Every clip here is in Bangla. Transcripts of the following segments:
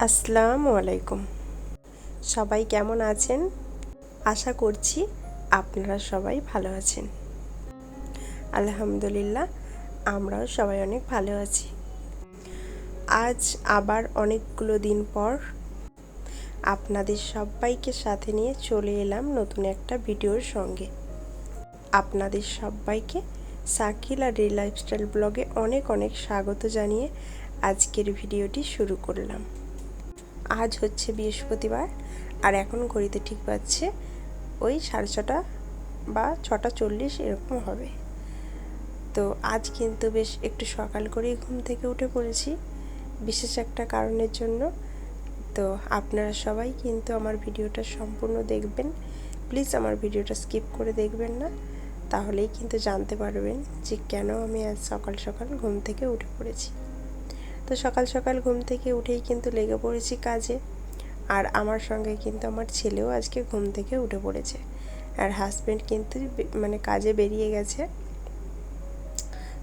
আসসালামু আলাইকুম। সবাই কেমন আছেন? আশা করছি আপনারা সবাই ভালো আছেন। আলহামদুলিল্লাহ, আমরাও সবাই অনেক ভালো আছি। আজ আবার অনেকগুলো দিন পর আপনাদের সবাইকে সাথে নিয়ে চলে এলাম নতুন একটা ভিডিওর সঙ্গে। আপনাদের সবাইকে সাকিল আর রি লাইফস্টাইল ব্লগে অনেক অনেক স্বাগত জানিয়ে আজকের ভিডিওটি শুরু করলাম। আজ হচ্ছে বৃহস্পতিবার, আর এখন ঘড়িতে ঠিক বাজছে ওই 6:30 বা 6:40 এরকম হবে। তো আজ কিন্তু বেশ একটু সকাল করেই ঘুম থেকে উঠে পড়েছি বিশেষ একটা কারণের জন্য। তো আপনারা সবাই কিন্তু আমার ভিডিওটা সম্পূর্ণ দেখবেন। প্লিজ আমার ভিডিওটা স্কিপ করে দেখবেন না, তাহলেই কিন্তু জানতে পারবেন যে কেন আমি আজ সকাল সকাল ঘুম থেকে উঠে পড়েছি। তো সকাল সকাল ঘুম থেকে উঠেই কিন্তু লেগে পড়েছি কাজে। আর আমার সঙ্গে কিন্তু আমার ছেলেও আজকে ঘুম থেকে উঠে পড়েছে, আর হাজব্যান্ড কিন্তু কাজে বেরিয়ে গেছে।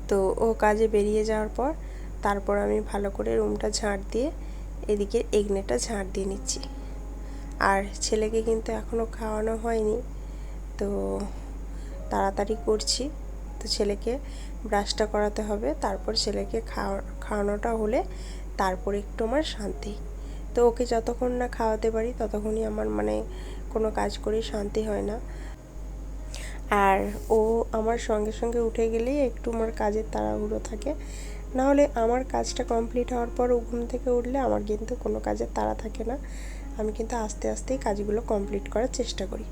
তো ও কাজে বেরিয়ে যাওয়ার পর তারপর আমি ভালো করে রুমটা ঝাঁট দিয়ে এদিকে এগনেটা ঝাঁট দিয়ে নিচ্ছি। আর ছেলেকে কিন্তু এখনও খাওয়ানো হয়নি, তো তাড়াতাড়ি করছি। তো ছেলেকে ব্রাশটা করাতে হবে, তারপর ছেলেকে খাওয়ানোটা হলে তারপর একটু আমার শান্তি। তো ওকে যতক্ষণ না খাওয়াতে পারি ততক্ষণই আমার কোনো কাজ করে শান্তি হয় না। আর ও আমার সঙ্গে সঙ্গে উঠে গেলেই একটু আমার কাজের তাড়াহুড়ো থাকে, নাহলে আমার কাজটা কমপ্লিট হওয়ার পর ও ঘুম থেকে উঠলে আমার কিন্তু কোনো কাজের তাড়া থাকে না। আমি কিন্তু আস্তে আস্তেই কাজগুলো কমপ্লিট করার চেষ্টা করি।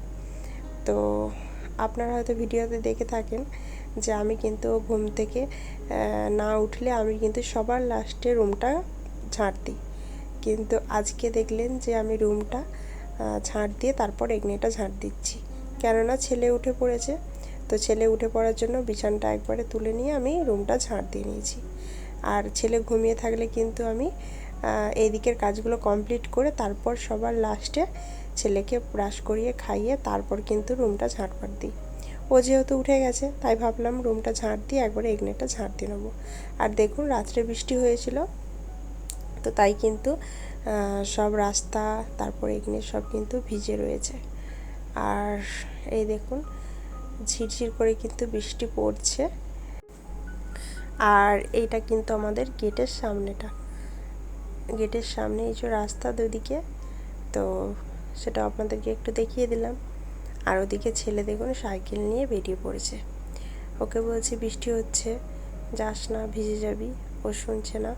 তো আপনারা হয়তো ভিডিওতে দেখে থাকেন যে আমি কিন্তু ঘুম থেকে না উঠলে আমি কিন্তু সবার লাস্টে রুমটা ঝাঁট দিই। কিন্তু আজকে দেখলেন যে আমি রুমটা ঝাঁট দিয়ে তারপর এগনেটা ঝাঁট দিচ্ছি, কেননা ছেলে উঠে পড়েছে। তো ছেলে উঠে পড়ার জন্য বিছানাটা একবারে তুলে নিয়ে আমি রুমটা ঝাঁট দিয়ে নিয়েছি। আর ছেলে ঘুমিয়ে থাকলে কিন্তু আমি এই দিকের কাজগুলো কমপ্লিট করে তারপর সবার লাস্টে ছেলেকে ব্রাশ করিয়ে খাইয়ে তারপর কিন্তু রুমটা ঝাঁটপাট দিই। ও যেহেতু উঠে গেছে তাই ভাবলাম রুমটা ঝাঁট দিয়ে একবারে এগনেটা ঝাঁট দিয়ে নেবো। আর দেখুন রাত্রে বৃষ্টি হয়েছিল, তো তাই কিন্তু সব রাস্তা তারপর এগনে সব কিন্তু ভিজে রয়েছে। আর এই দেখুন ঝিরঝির করে কিন্তু বৃষ্টি পড়ছে। আর এইটা কিন্তু আমাদের গেটের সামনে এই যে রাস্তা দুদিকে, তো সেটা আপনাদেরকে একটু দেখিয়ে দিলাম। আর ওদিকে ছেলে দেখুন সাইকেল নিয়ে বেরিয়ে পড়েছে। ওকে বলছি বৃষ্টি হচ্ছে, যাস না, ভিজে যাবি। ও শুনছে না।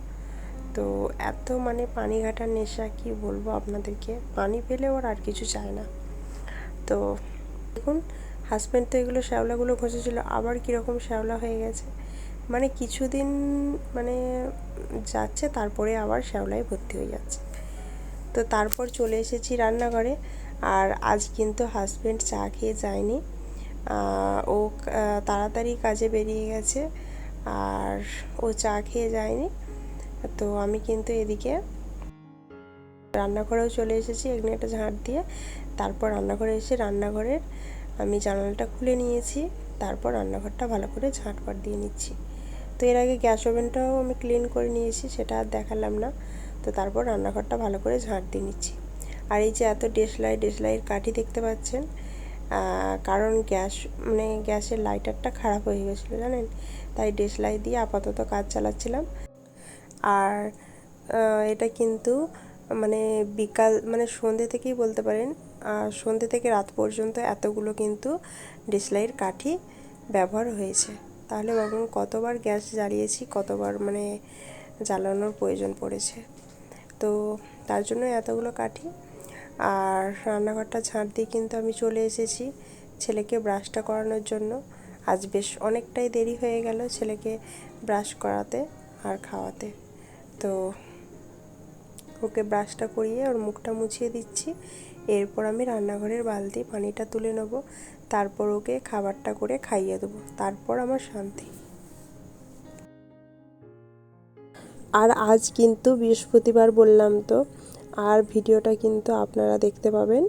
তো এত পানি ঘাটার নেশা, কি বলবো আপনাদেরকে, পানি পেলে ওর আর কিছু চায় না। তো দেখুন হাজব্যান্ড তো এগুলো শ্যাওলাগুলো ঘষেছিল, আবার কীরকম শ্যাওলা হয়ে গেছে। কিছুদিন যাচ্ছে, তারপরে আবার শ্যাওলায় ভর্তি হয়ে যাচ্ছে। তো তারপর চলে এসেছি রান্নাঘরে। আর আজ কিন্তু হাজব্যান্ড চা খেয়ে যায়নি, ও তাড়াতাড়ি কাজে বেরিয়ে গেছে, আর ও চা খেয়ে যায়নি। তো আমি কিন্তু এদিকে রান্নাঘরেও চলে এসেছি এগনেটা ঝাঁট দিয়ে। তারপর রান্নাঘরে এসে রান্নাঘরের আমি জানালাটা খুলে নিয়েছি, তারপর রান্নাঘরটা ভালো করে ঝাঁটপাট দিয়ে নিচ্ছি। তো এর আগে গ্যাস ওভেনটাও আমি ক্লিন করে নিয়েছি, সেটা আর দেখালাম না। তো তারপর রান্নাঘরটা ভালো করে ঝাঁট দিয়ে নিচ্ছি। আর এই যে এত দেশলাই কাঠি দেখতে পাচ্ছেন, কারণ গ্যাসের লাইটারটা খারাপ হয়ে গেছিলো জানেন, তাই দেশলাই দিয়ে আপাতত কাজ চালাচ্ছিলাম। আর এটা কিন্তু বিকাল সন্ধ্যে থেকেই বলতে পারেন, সন্ধ্যে থেকে রাত পর্যন্ত এতগুলো কিন্তু দেশলাইয়ের কাঠি ব্যবহার হয়েছে। তাহলে ভাবুন কতবার গ্যাস জ্বালিয়েছি, কতবার জ্বালানোর প্রয়োজন পড়েছে। তো তার জন্য এতগুলো কাঠি। আর রান্নাঘরটা ঝাঁট দিয়ে কিন্তু আমি চলে এসেছি ছেলেকে ব্রাশটা করানোর জন্য। আজ বেশ অনেকটাই দেরি হয়ে গেল ছেলেকে ব্রাশ করাতে আর খাওয়াতে। তো ওকে ব্রাশটা করিয়ে ওর মুখটা মুছিয়ে দিচ্ছি। এরপর আমি রান্নাঘরের বালতি পানিটা তুলে নেব, তারপর ওকে খাবারটা করে খাইয়ে দেবো, তারপর আমার শান্তি। আর আজ কিন্তু বৃহস্পতিবার বললাম তো, আর ভিডিওটা কিন্তু আপনারা দেখতে পাবেন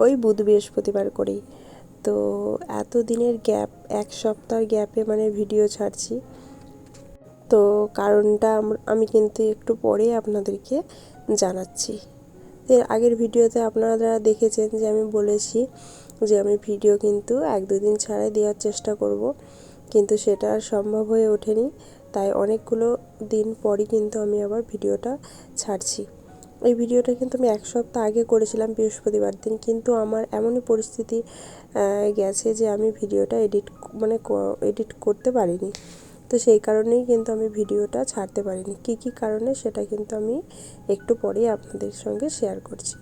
ওই বুধ বৃহস্পতিবার করেই। তো এত দিনের গ্যাপ, এক সপ্তাহের গ্যাপে ভিডিও ছাড়ছি। তো কারণটা আমি কিন্তু একটু পরে আপনাদেরকে জানাচ্ছি। এর আগের ভিডিওতে আপনারা দেখেছেন যে আমি বলেছি যে আমি ভিডিও কিন্তু 1-2 দিন ছাড়াই দেওয়ার চেষ্টা করব, কিন্তু সেটা আর সম্ভব হয়ে ওঠেনি। তাই অনেকগুলো দিন পরই কিন্তু আমি আবার ভিডিওটা ছাড়ছি। এই ভিডিওটা কিন্তু আমি 1 সপ্তাহ আগে করেছিলাম বৃহস্পতিবার দিন, কিন্তু আমার এমনই পরিস্থিতি গেছে যে আমি ভিডিওটা এডিট করতে পারিনি। তো সেই কারণেই কিন্তু আমি ভিডিওটা ছাড়তে পারিনি। কী কারণে সেটা কিন্তু আমি একটু পরেই আপনাদের সঙ্গে শেয়ার করছি।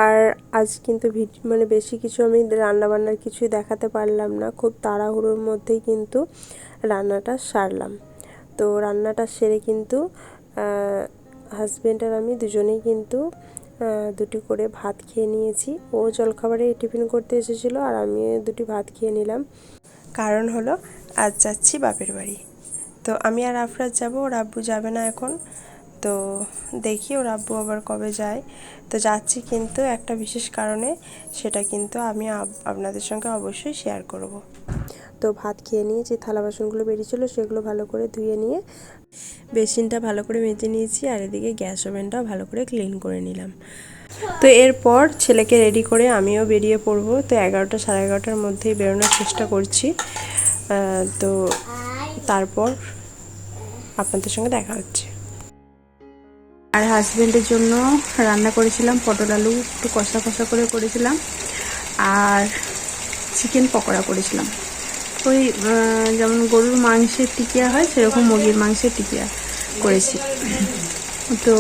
আর আজ কিন্তু বেশি কিছু আমি রান্নাবান্নার কিছুই দেখাতে পারলাম না, খুব তাড়াহুড়োর মধ্যেই কিন্তু রান্নাটা সারলাম। তো রান্নাটা সেরে কিন্তু হাজব্যান্ড আর আমি দুজনেই কিন্তু 2টি করে ভাত খেয়ে নিয়েছি। ও জলখাবারে টিফিন করতে এসেছিলো আর আমি 2টি ভাত খেয়ে নিলাম। কারণ হলো আজ যাচ্ছি বাপের বাড়ি। তো আমি আর আফরাজ যাব, ওর আব্বু যাবে না এখন। তো দেখি ওর আব্বু আবার কবে যায়। তো যাচ্ছি কিন্তু একটা বিশেষ কারণে, সেটা কিন্তু আমি আপনাদের সঙ্গে অবশ্যই শেয়ার করব। তো ভাত খেয়ে নিয়ে যে থালা বাসনগুলো বেরিয়েছিলো সেগুলো ভালো করে ধুয়ে নিয়ে বেসিনটা ভালো করে মেজে নিয়েছি, আর এদিকে গ্যাস ওভেনটাও ভালো করে ক্লিন করে নিলাম। তো এরপর ছেলেকে রেডি করে আমিও বেরিয়ে পড়বো। তো 11টা 11:30টার মধ্যেই বেরোনোর চেষ্টা করছি। তো তারপর আপনাদের সঙ্গে দেখা হচ্ছে। আর হাজব্যান্ডের জন্য রান্না করেছিলাম পটল আলু একটু কষা কষা করে করেছিলাম, আর চিকেন পকোড়া করেছিলাম। ওই যেমন গরুর মাংসের টিকিয়া হয় সেরকম মুরগির মাংসের টিকিয়া করেছি। তো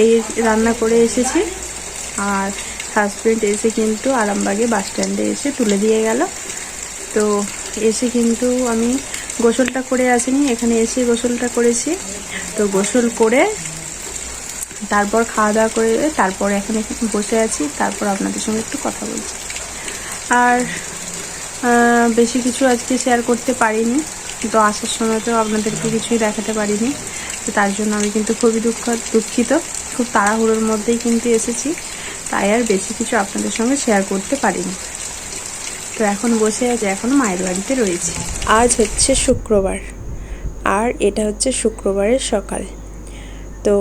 এই রান্না করে এসেছি, আর হাজব্যান্ড এসে কিন্তু আরামবাগে বাস স্ট্যান্ডে এসে তুলে দিয়ে গেল। তো এসে কিন্তু আমি গোসলটা করে আসিনি, এখানে এসে গোসলটা করেছি। তো গোসল করে তারপর খাওয়া দাওয়া করে তারপর এখানে বসে আছি, তারপর আপনাদের সঙ্গে একটু কথা বলছি। আর বেশি কিছু আজকে শেয়ার করতে পারিনি, তো আসার সময় তো আপনাদেরকে কিছুই দেখাতে পারিনি। তো তার জন্য আমি কিন্তু খুবই দুঃখিত। খুব তাড়াহুড়োর মধ্যেই কিন্তু এসেছি, তাই আর বেশি কিছু আপনাদের সঙ্গে শেয়ার করতে পারিনি। তো এখন বসে আছি, এখন মায়ের বাড়িতে রয়েছি। আজ হচ্ছে শুক্রবার, আর এটা হচ্ছে শুক্রবারের সকাল। তো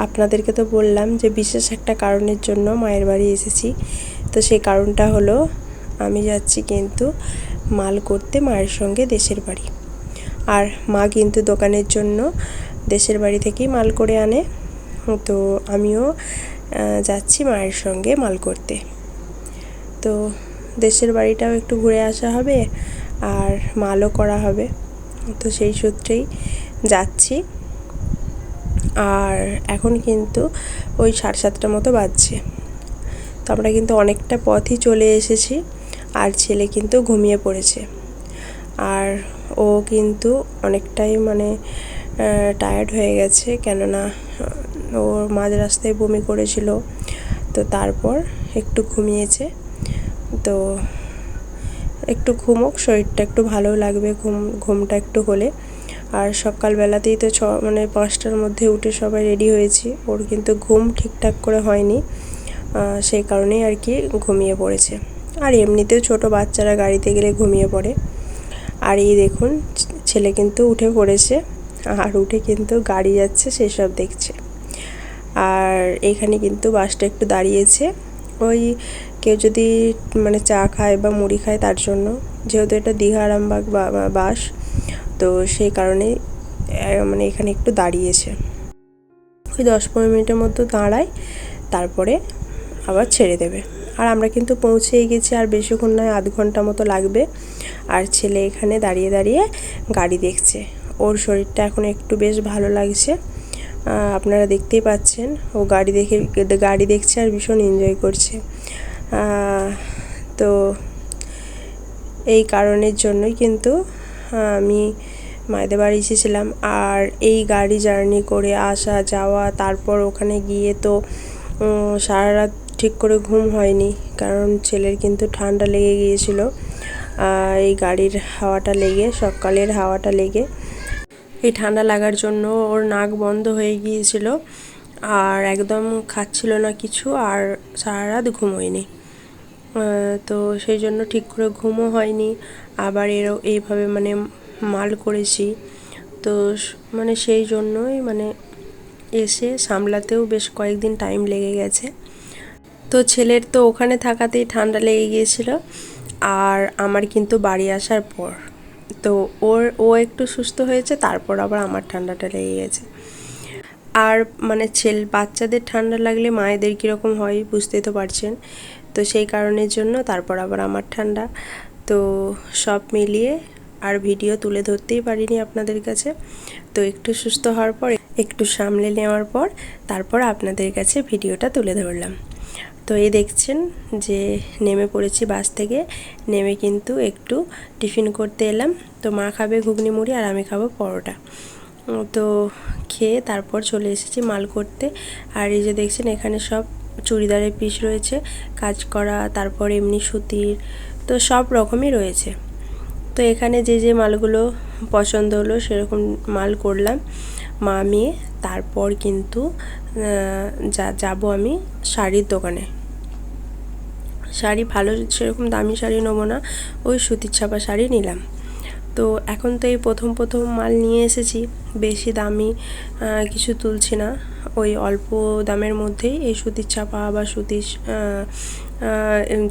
আপনাদেরকে তো বললাম যে বিশেষ একটা কারণের জন্য মায়ের বাড়ি এসেছি। তো সেই কারণটা হলো আমি যাচ্ছি কিন্তু মাল করতে মায়ের সঙ্গে দেশের বাড়ি। আর মা কিন্তু দোকানের জন্য দেশের বাড়ি থেকেই মাল করে আনে। তো আমিও যাচ্ছি মায়ের সঙ্গে মাল করতে। তো দেশের বাড়িটাও একটু ঘুরে আসা হবে আর মালও করা হবে। তো সেই সূত্রেই যাচ্ছি। আর এখন কিন্তু ওই 7:30টার মতো বাজছে। তো আমরা কিন্তু অনেকটা পথই চলে এসেছি, আর ছেলে কিন্তু ঘুমিয়ে পড়েছে। আর ও কিন্তু অনেকটাই টায়ার্ড হয়ে গেছে, কেননা ওর মাঝ রাস্তায় বমি করেছিল। তো তারপর একটু ঘুমিয়েছে। তো একটু ঘুমোক, শরীরটা একটু ভালো লাগবে ঘুমটা একটু হলে। আর সকালবেলাতেই তো 5টার মধ্যে উঠে সবাই রেডি হয়েছি। ওর কিন্তু ঘুম ঠিকঠাক করে হয়নি, সেই কারণেই আর কি ঘুমিয়ে পড়েছে। আর এমনিতেও ছোট বাচ্চারা গাড়িতে গেলে ঘুমিয়ে পড়ে। আর এই দেখুন ছেলে কিন্তু উঠে পড়েছে, আর উঠে কিন্তু গাড়ি যাচ্ছে সেসব দেখছে। আর এখানে কিন্তু বাসটা একটু দাঁড়িয়েছে, ওই কেউ যদি চা খায় বা মুড়ি খায় তার জন্য, যেহেতু এটা দীঘা আরামবাগ বাস, তো সেই কারণেই এখানে একটু দাঁড়িয়েছে। ওই 10-15 মিনিটের মতো দাঁড়ায়, তারপরে আবার ছেড়ে দেবে। আর আমরা কিন্তু পৌঁছেই গেছি, আর বেশিক্ষণ নয়, আধ ঘন্টা মতো লাগবে। আর ছেলে এখানে দাঁড়িয়ে দাঁড়িয়ে গাড়ি দেখছে। ওর শরীরটা এখন একটু বেশ ভালো লাগছে, আপনারা দেখতেই পাচ্ছেন। ও গাড়ি দেখছে আর ভীষণ এনজয় করছে। তো এই কারণের জন্যই কিন্তু আমি মায়েদের বাড়ি এসেছিলাম। আর এই গাড়ি জার্নি করে আসা যাওয়া, তারপর ওখানে গিয়ে তো সারা রাত ঠিক করে ঘুম হয়নি, কারণ ছেলের কিন্তু ঠান্ডা লেগে গিয়েছিল এই গাড়ির হাওয়াটা লেগে, সকালের হাওয়াটা লেগে। এই ঠান্ডা লাগার জন্য ওর নাক বন্ধ হয়ে গিয়েছিল, আর একদম খাচ্ছিল না কিছু, আর সারা রাত ঘুমোয়নি। তো সেই জন্য ঠিক করে ঘুমও হয়নি। আবার এইভাবে মাল করেছি, তো সেই জন্যই এসে সামলাতেও বেশ কয়েকদিন টাইম লেগে গেছে। তো ছেলের তো ওখানে থাকাতেই ঠান্ডা লেগে গিয়েছিল, আর আমার কিন্তু বাড়ি আসার পর তো ও একটু সুস্থ হয়েছে, তারপর আবার আমার ঠান্ডাটা লেগে গেছে। আর মানে বাচ্চাদের ঠান্ডা লাগলে মায়েদের কীরকম হয় বুঝতেই তো পারছেন। তো সেই কারণের জন্য তারপর আবার আমার ঠান্ডা, তো সব মিলিয়ে আর ভিডিও তুলে ধরতেই পারিনি আপনাদের কাছে। তো একটু সুস্থ হওয়ার পর, একটু সামলে নেওয়ার পর তারপর আপনাদের কাছে ভিডিওটা তুলে ধরলাম। তো এই দেখছেন যে নেমে পড়েছি বাস থেকে, নেমে কিন্তু একটু টিফিন করতে এলাম। তো মা খাবে ঘুগনি মুড়ি আর আমি খাবো পরোটা। তো খেয়ে তারপর চলে এসেছি মাল করতে। আর এই যে দেখছেন এখানে সব চুড়িদারের পিস রয়েছে, কাজ করা, তারপর এমনি সুতির, তো সব রকমই রয়েছে। তো এখানে যে যে মালগুলো পছন্দ হলো সেরকম মাল করলাম মা মেয়ে। তারপর কিন্তু যাব আমি শাড়ির দোকানে। শাড়ি ভালো সেরকম দামি শাড়ি নেবো না, ওই সুতির ছাপা শাড়ি নিলাম। তো এখন তো এই প্রথম মাল নিয়ে এসেছি, বেশি দামি কিছু তুলছি না, ওই অল্প দামের মধ্যেই এই সুতির ছাপা বা সুতির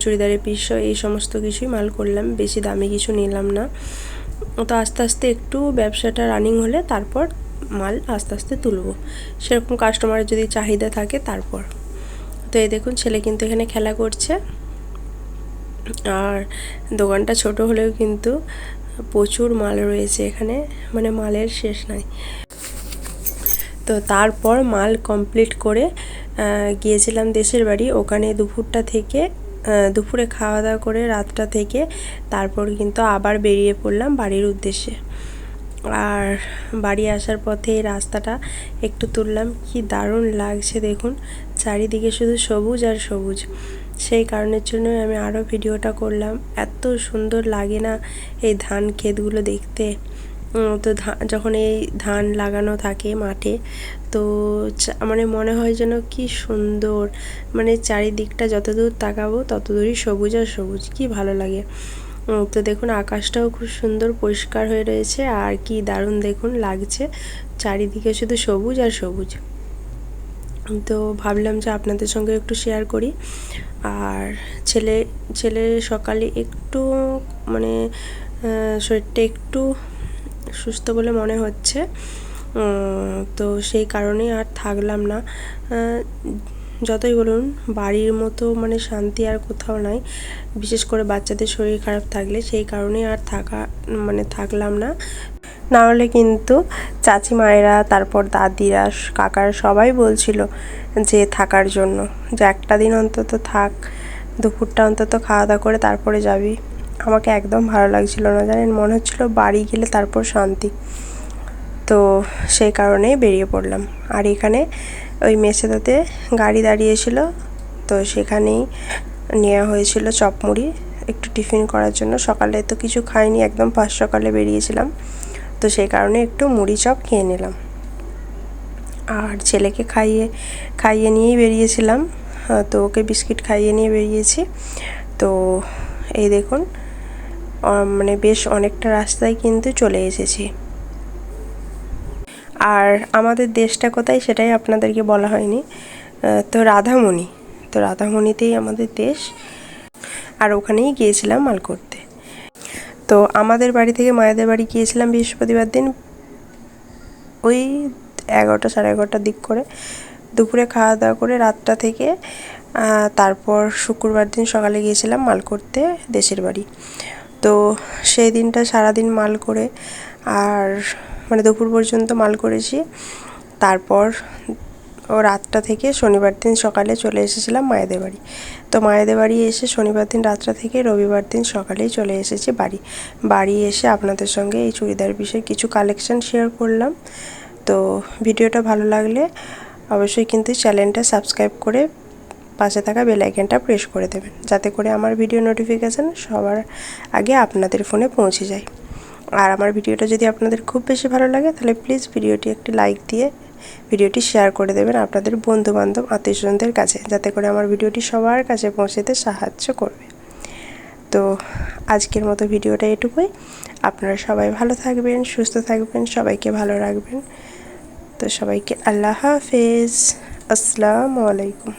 চুড়িদারের পিস এই সমস্ত কিছুই মাল করলাম, বেশি দামি কিছু নিলাম না। তো আস্তে আস্তে একটু ব্যবসাটা রানিং হলে তারপর মাল আস্তে আস্তে তুলবো, সেরকম কাস্টমারের যদি চাহিদা থাকে তারপর। তো এই দেখুন ছেলে কিন্তু এখানে খেলা করছে, আর দোকানটা ছোট হলেও কিন্তু প্রচুর মাল রয়েছে এখানে, মানে মালের শেষ নাই। তো তারপর মাল কমপ্লিট করে গিয়েছিলাম দেশের বাড়ি। ওখানে দুপুরটা থেকে দুপুরে খাওয়া দাওয়া করে রাতটা থেকে তারপর কিন্তু আবার বেরিয়ে পড়লাম বাড়ির উদ্দেশ্যে। আর বাড়ি আসার পথে এই রাস্তাটা একটু তুললাম, কি দারুণ লাগছে দেখুন, চারিদিকে শুধু সবুজ আর সবুজ। সেই কারণের জন্য আমি আরও ভিডিওটা করলাম। এত সুন্দর লাগে না এই ধান ক্ষেতগুলো দেখতে। তো যখন এই ধান লাগানো থাকে মাঠে, তো মানে মনে হয় যেন কি সুন্দর, মানে চারিদিকটা যতদূর তাকাবো ততদূরই সবুজ আর সবুজ, কি ভালো লাগে। তো দেখুন আকাশটাও খুব সুন্দর পরিষ্কার হয়ে রয়েছে, আর কি দারুণ দেখুন লাগছে, চারিদিকে শুধু সবুজ আর সবুজ। তো ভাবলাম যে আপনাদের সঙ্গে একটু শেয়ার করি। আর ছেলে সকালে একটু মানে শরীরটা একটু সুস্থ বলে মনে হচ্ছে, তো সেই কারণে আর থাকলাম না। যতই বলুন বাড়ির মতো মানে শান্তি আর কোথাও নাই, বিশেষ করে বাচ্চাদের শরীর খারাপ থাকলে, সেই কারণে আর থাকলাম না। নাহলে কিন্তু চাচি মায়েরা, তারপর দাদিরা, কাকারা সবাই বলছিল যে থাকার জন্য, যে একটা দিন অন্তত থাক, দুপুরটা অন্তত খাওয়া দাওয়া করে তারপরে যাবি। আমাকে একদম ভালো লাগছিল না, জানেন, মনে হচ্ছিল বাড়ি গেলে তারপর শান্তি। তো সেই কারণেই বেরিয়ে পড়লাম। আর এখানে ওই মেছেদাতে গাড়ি দাঁড়িয়েছিল, তো সেখানেই নেওয়া হয়েছিল চপমুড়ি একটু টিফিন করার জন্য। সকালে তো কিছু খাইনি, একদম ফার্স্ট সকালে বেরিয়েছিলাম, তো সেই কারণে একটু মুড়ি চপ খেয়ে নিলাম। আর ছেলেকে খাইয়ে নিয়েই বেরিয়েছিলাম, তো ওকে বিস্কিট খাইয়ে নিয়ে বেরিয়েছি। তো এই দেখুন মানে বেশ অনেকটা রাস্তায় কিন্তু চলে এসেছি। আর আমাদের দেশটা কোথায় সেটাই আপনাদেরকে বলা হয়নি, তো রাধামণিতেই আমাদের দেশ, আর ওখানেই গিয়েছিলাম মাল করতে। তো আমাদের বাড়ি থেকে মায়েদের বাড়ি গিয়েছিলাম বৃহস্পতিবার দিন ওই 11টা সাড়ে 11টার দিক করে, দুপুরে খাওয়া দাওয়া করে রাতটা থেকে তারপর শুক্রবার দিন সকালে গিয়েছিলাম মাল করতে দেশের বাড়ি। তো সেই দিনটা সারাদিন মাল করে, আর মানে দুপুর পর্যন্ত মাল করেছি। তারপর ও রাতটা থেকে শনিবার দিন সকালে চলে এসেছিলাম মায়েদের বাড়ি। তো মায়েদের বাড়ি এসে শনিবার দিন রাতটা থেকে রবিবার দিন সকালেই চলে এসেছি বাড়ি এসে আপনাদের সঙ্গে এই চুড়িদার বিষয়ে কিছু কালেকশন শেয়ার করলাম। তো ভিডিওটা ভালো লাগলে অবশ্যই কিন্তু চ্যানেলটা সাবস্ক্রাইব করে পাশে থাকা বেল আইকনটা প্রেস করে দেবেন, যাতে করে আমার ভিডিও নোটিফিকেশান সবার আগে আপনাদের ফোনে পৌঁছে যায়। আর আমার ভিডিওটা যদি আপনাদের খুব বেশি ভালো লাগে তাহলে প্লিজ ভিডিওটি একটি লাইক দিয়ে ভিডিওটি শেয়ার করে দেবেন আপনাদের বন্ধুবান্ধব আত্মীয়স্বজনদের কাছে, যাতে করে আমার ভিডিওটি সবার কাছে পৌঁছতে সাহায্য করবে। তো আজকের মতো ভিডিওটা এটুকুই। আপনারা সবাই ভালো থাকবেন, সুস্থ থাকবেন, সবাইকে ভালো রাখবেন। তো সবাইকে আল্লাহ হাফেজ, আসসালামু আলাইকুম।